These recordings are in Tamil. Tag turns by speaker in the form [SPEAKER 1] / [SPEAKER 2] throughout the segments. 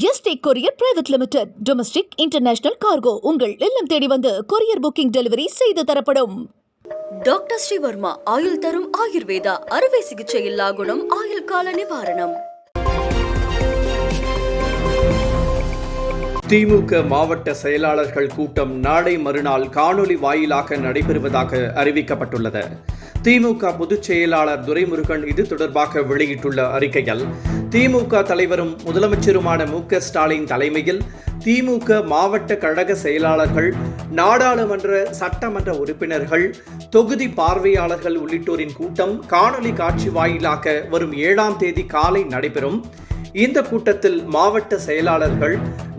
[SPEAKER 1] Yesterday courier private limited. Domestic international cargo உங்கள் இல்லம் தேடி வந்து கொரியர் புக்கிங் டெலிவரி செய்து தரப்படும்.
[SPEAKER 2] டாக்டர் ஸ்ரீவர்மா ஆயுள் தரும் ஆயுர்வேதா அறுவை சிகிச்சை இல்லா குணம் ஆயுள் கால நிவாரணம்.
[SPEAKER 3] திமுக மாவட்ட செயலாளர்கள் கூட்டம் நாளை மறுநாள் காணொலி வாயிலாக நடைபெறுவதாக அறிவிக்கப்பட்டுள்ளது. திமுக பொதுச் செயலாளர் துரைமுருகன் இது தொடர்பாக வெளியிட்டுள்ள அறிக்கையில், திமுக தலைவரும் முதலமைச்சருமான மு.க. ஸ்டாலின் தலைமையில் திமுக மாவட்ட கழக செயலாளர்கள், நாடாளுமன்ற சட்டமன்ற உறுப்பினர்கள், தொகுதி பார்வையாளர்கள் உள்ளிட்டோரின் கூட்டம் காணொலி காட்சி வாயிலாக வரும் 7ஆம் தேதி காலை நடைபெறும். இந்த கூட்டத்தில் மாவட்ட செயலாளர்கள்,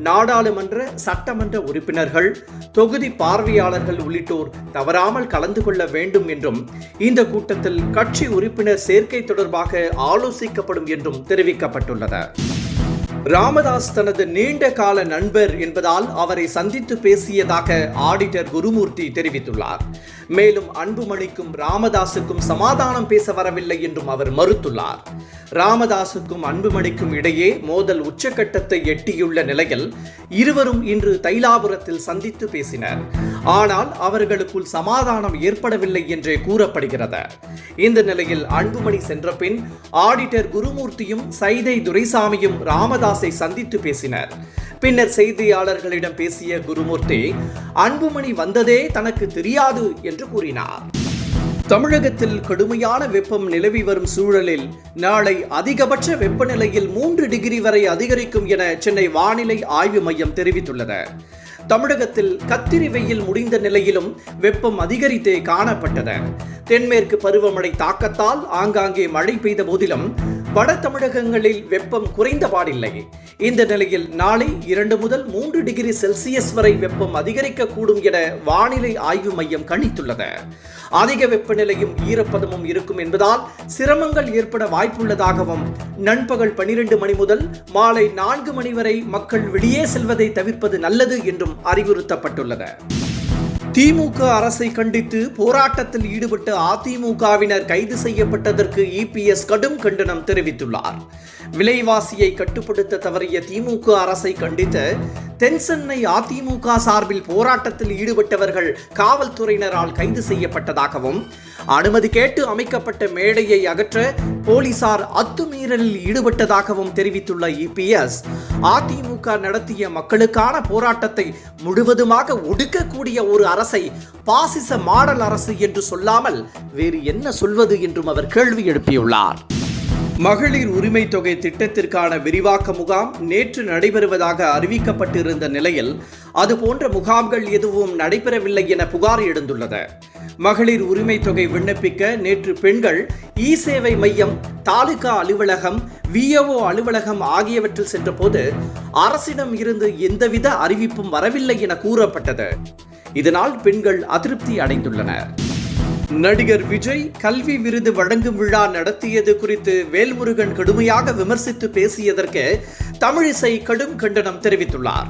[SPEAKER 3] நாடாளுமன்ற சட்டமன்ற உறுப்பினர்கள், தொகுதி பார்வையாளர்கள் உள்ளிட்டோர் தவறாமல் கலந்து கொள்ள வேண்டும் என்றும், இந்த கூட்டத்தில் கட்சி உறுப்பினர் சேர்க்கை தொடர்பாக ஆலோசிக்கப்படும் என்றும் தெரிவிக்கப்பட்டுள்ளது. ராமதாஸ் தனது நீண்ட கால நண்பர் என்பதால் அவரை சந்தித்து பேசியதாக ஆடிட்டர் குருமூர்த்தி தெரிவித்துள்ளார். மேலும் அன்புமணிக்கும் ராமதாசுக்கும் சமாதானம் பேச வரவில்லை என்றும் அவர் மறுத்துள்ளார். ராமதாசுக்கும் அன்புமணிக்கும் இடையே மோதல் உச்சக்கட்டத்தை எட்டியுள்ள நிலையில் இருவரும் இன்று தைலாபுரத்தில் சந்தித்து பேசினர். ஆனால் அவர்களுக்குள் சமாதானம் ஏற்படவில்லை என்றே கூறப்படுகிறது. இந்த நிலையில் அன்புமணி சென்ற பின் ஆடிட்டர் குருமூர்த்தியும் சைதை துரைசாமியும் ராமதாஸை சந்தித்து பேசினர். பின்னர் செய்தியாளர்களிடம் பேசிய குருமூர்த்தி, அன்புமணி வந்ததே தனக்கு தெரியாது என்று கூறினார். தமிழகத்தில் கடுமையான வெப்பம் நிலவி வரும் சூழலில் நாளை அதிகபட்ச வெப்பநிலையில் 3 டிகிரி வரை அதிகரிக்கும் என சென்னை வானிலை ஆய்வு மையம் தெரிவித்துள்ளது. தமிழகத்தில் கத்திரி வெயில் முடிந்த நிலையிலும் வெப்பம் அதிகரித்தே காணப்பட்டது. தென்மேற்கு பருவமழை தாக்கத்தால் ஆங்காங்கே மழை பெய்த போதிலும் வட தமிழகங்களில் வெப்பம் குறைந்தபாடில்லை. இந்த நிலையில் நாளை 2 முதல் 3 டிகிரி செல்சியஸ் வரை வெப்பம் அதிகரிக்கக்கூடும் என வானிலை ஆய்வு மையம் கணித்துள்ளது. அதிக வெப்பநிலையும் ஈரப்பதமும் இருக்கும் என்பதால் சிரமங்கள் ஏற்பட வாய்ப்புள்ளதாகவும், நண்பகல் 12 மணி முதல் மாலை 4 மணி வரை மக்கள் வெளியே செல்வதை தவிர்ப்பது நல்லது என்றும் அறிவுறுத்தப்பட்டுள்ளது. திமுக அரசை கண்டித்து போராட்டத்தில் ஈடுபட்ட அதிமுகவினர் கைது செய்யப்பட்டதற்கு இபிஎஸ் கடும் கண்டனம் தெரிவித்துள்ளார். விலைவாசியை கட்டுப்படுத்த தவறிய திமுக அரசை கண்டித்து தென்சென்னை அதிமுக சார்பில் போராட்டத்தில் ஈடுபட்டவர்கள் காவல்துறையினரால் கைது செய்யப்பட்டதாகவும், அனுமதி கேட்டு அமைக்கப்பட்ட மேடையை அகற்ற போலீசார் அத்துமீறலில் ஈடுபட்டதாகவும் தெரிவித்துள்ள இபிஎஸ், அதிமுக நடத்திய மக்களுக்கான போராட்டத்தை முழுவதுமாக ஒடுக்கக்கூடிய ஒரு அரசை பாசிச மாடல் அரசு என்று சொல்லாமல் வேறு என்ன சொல்வது என்றும் அவர் கேள்வி எழுப்பியுள்ளார். மகளிர் உரிமை தொகை திட்டத்திற்கான விரிவாக்க முகாம் நேற்று நடைபெறுவதாக அறிவிக்கப்பட்டிருந்த நிலையில் அதுபோன்ற முகாம்கள் எதுவும் நடைபெறவில்லை என புகார் எழுந்துள்ளது. மகளிர் உரிமை தொகை விண்ணப்பிக்க நேற்று பெண்கள் இ-சேவை மையம், தாலுகா அலுவலகம், விஏஓ அலுவலகம் ஆகியவற்றில் சென்றபோது அரசிடம் இருந்து எந்தவித அறிவிப்பும் வரவில்லை என கூறப்பட்டது. இதனால் பெண்கள் அதிருப்தி அடைந்துள்ளனர். நடிகர் விஜய் கல்வி விருது வழங்கும் விழா நடத்தியது குறித்து வேல்முருகன் கடுமையாக விமர்சித்து பேசியதற்கு தமிழிசை கடும் கண்டனம் தெரிவித்துள்ளார்.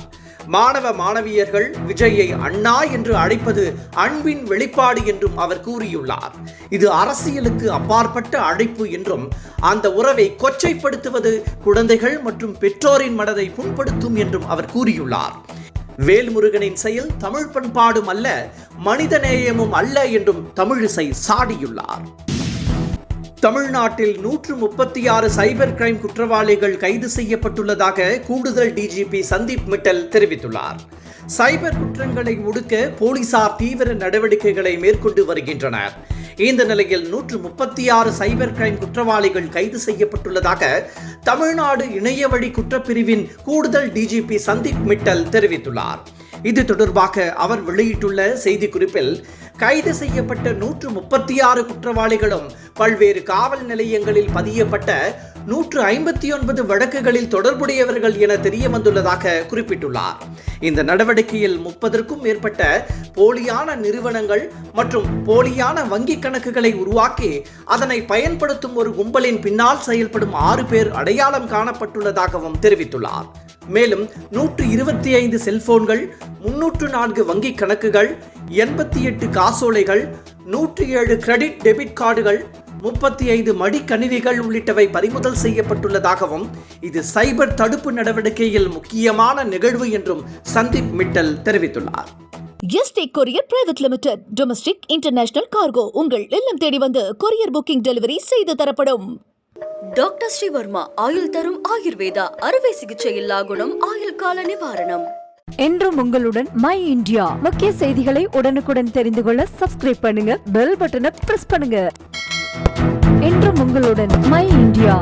[SPEAKER 3] மாணவ மாணவியர்கள் விஜயை அண்ணா என்று அழைப்பது அன்பின் வெளிப்பாடு என்றும் அவர் கூறியுள்ளார். இது அரசியலுக்கு அப்பாற்பட்ட அழைப்பு என்றும், அந்த உறவை கொச்சைப்படுத்துவது குழந்தைகள் மற்றும் பெற்றோரின் மனதை புண்படுத்தும் என்றும் அவர் கூறியுள்ளார். வேல்முருகனின் செயல் தமிழ் பண்பாடும் அல்ல, மனித நேயமும் அல்ல என்றும் தமிழிசை சாடியுள்ளார். தமிழ்நாட்டில் 136 சைபர் கிரைம் குற்றவாளிகள் கைது செய்யப்பட்டுள்ளதாக கூடுதல் டிஜிபி சந்தீப் மிட்டல் தெரிவித்துள்ளார். சைபர் குற்றங்களை ஒடுக்க போலீசார் தீவிர நடவடிக்கைகளை மேற்கொண்டு வருகின்றனர். இந்த நிலையில் 136 சைபர் கிரைம் குற்றவாளிகள் கைது செய்யப்பட்டுள்ளதாக தமிழ்நாடு இணையவழி குற்றப்பிரிவின் கூடுதல் டிஜிபி சந்தீப் மிட்டல் தெரிவித்துள்ளார். இது தொடர்பாக அவர் வெளியிட்டுள்ள செய்திக்குறிப்பில், கைது செய்யப்பட்ட 136 குற்றவாளிகளும் பல்வேறு காவல் நிலையங்களில் பதியப்பட்ட 159 வழக்குகளில் தொடர்புடையவர்கள் என தெரிய வந்துள்ளதாக குறிப்பிட்டுள்ளார். இந்த நடவடிக்கையில் 30க்கும் மேற்பட்ட போலியான நிறுவனங்கள் மற்றும் போலியான வங்கி கணக்குகளை உருவாக்கி அதனை பயன்படுத்தும் ஒரு கும்பலின் பின்னால் செயல்படும் 6 பேர் அடையாளம் காணப்பட்டுள்ளதாகவும் தெரிவித்துள்ளார். மேலும் 125 செல்போன்கள், 304 வங்கி கணக்குகள், 88 காசோலைகள், 107 கிரெடிட் டெபிட் கார்டுகள், 35 மடிக்கணினிகள் உள்ளிட்டவை பறிமுதல் செய்யப்பட்டுள்ளதாகவும் இது சைபர் தடுப்பு நடவடிக்கையில் முக்கியமான நிகழ்வு என்றும் சந்தீப் மிட்டல் தெரிவித்துள்ளார்.
[SPEAKER 1] ST courier private limited domestic international cargo உங்கள் இல்லம் தேடி வந்து கொரியர் புக்கிங் டெலிவரி செய்து தரப்படும்.
[SPEAKER 2] டாக்டர் ஸ்ரீவர்மா ஆயுள் தரும் ஆயுர்வேதா அறுவை சிகிச்சை இல்லா குணம் ஆயுள் கால நிவாரணம்.
[SPEAKER 4] என்றும் உங்களுடன் மை இந்தியா. முக்கிய செய்திகளை உடனுக்குடன் தெரிந்து கொள்ள சப்ஸ்கிரைப் பண்ணுங்க, பெல் பட்டனை பிரஸ் பண்ணுங்க. என்றும் உங்களுடன் மை இந்தியா.